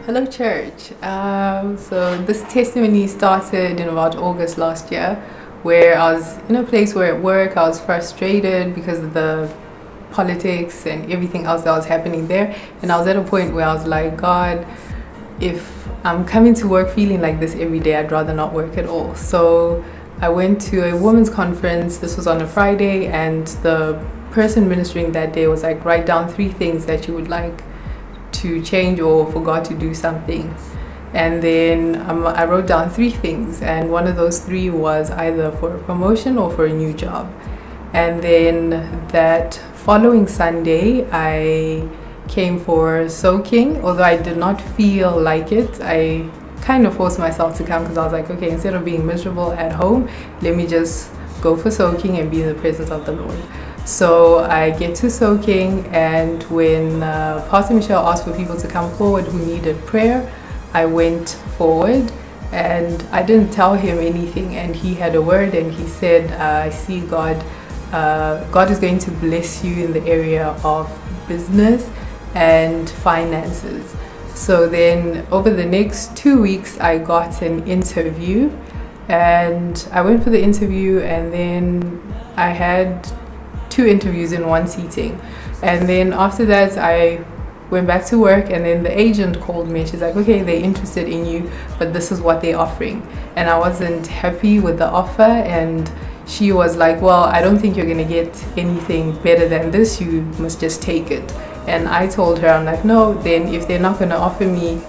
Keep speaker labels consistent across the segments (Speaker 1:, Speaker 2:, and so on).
Speaker 1: Hello, church. So this testimony started in about August last year, where I was in a place where at work I was frustrated because of the politics and everything else that was happening there. And I was at a point where I was like, God, if I'm coming to work feeling like this every day, I'd rather not work at all. So I went to a women's conference. This was on a Friday, and the person ministering that day was like, write down 3 things that you would like to change or for God to do something. And then I wrote down 3 things, and one of those 3 was either for a promotion or for a new job. And then that following Sunday, I came for soaking, although I did not feel like it. I kind of forced myself to come because I was like, okay, instead of being miserable at home, let me just go for soaking and be in the presence of the Lord. So I get to soaking, and when Pastor Michelle asked for people to come forward who needed prayer, I went forward, and I didn't tell him anything, and he had a word, and he said, I see God is going to bless you in the area of business and finances. So then over the next 2 weeks, I got an interview, and I went for the interview, and then I had 2 interviews in one seating. And then after that, I went back to work, and then the agent called me, and she's like, okay, they're interested in you, but this is what they're offering. And I wasn't happy with the offer, and she was like, well, I don't think you're gonna get anything better than this, you must just take it. And I told her, I'm like, no, then if they're not gonna offer me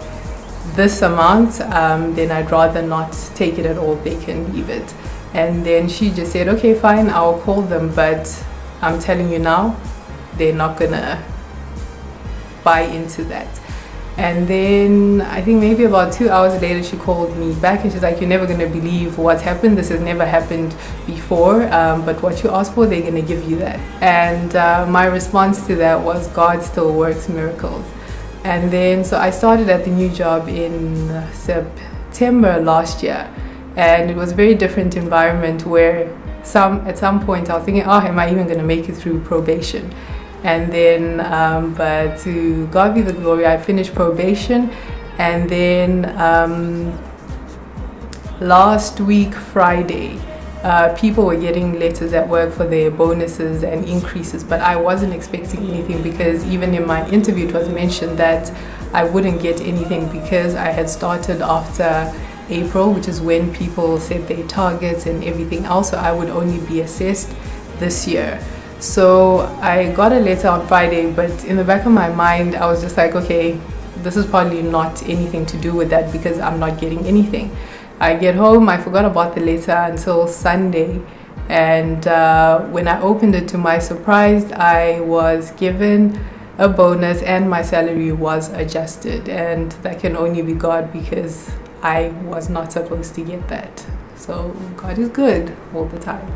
Speaker 1: this amount, then I'd rather not take it at all, they can leave it. And then she just said, okay, fine, I'll call them, but I'm telling you now, they're not gonna buy into that. And then I think maybe about 2 hours later, she called me back, and she's like, you're never gonna believe what's happened. This has never happened before, but what you asked for, they're gonna give you that. And my response to that was, God still works miracles. And then so I started at the new job in September last year, and it was a very different environment where at some point I was thinking, oh, am I even going to make it through probation? And then but to God be the glory, I finished probation. And then last week Friday, people were getting letters at work for their bonuses and increases, but I wasn't expecting anything, because even in my interview it was mentioned that I wouldn't get anything because I had started after April, which is when people set their targets and everything else, so I would only be assessed this year. So I got a letter on Friday, but in the back of my mind I was just like, okay, this is probably not anything to do with that, because I'm not getting anything. I get home, I forgot about the letter until Sunday, and when I opened it, to my surprise, I was given a bonus and my salary was adjusted, and that can only be God, because I was not supposed to get that. So God is good all the time.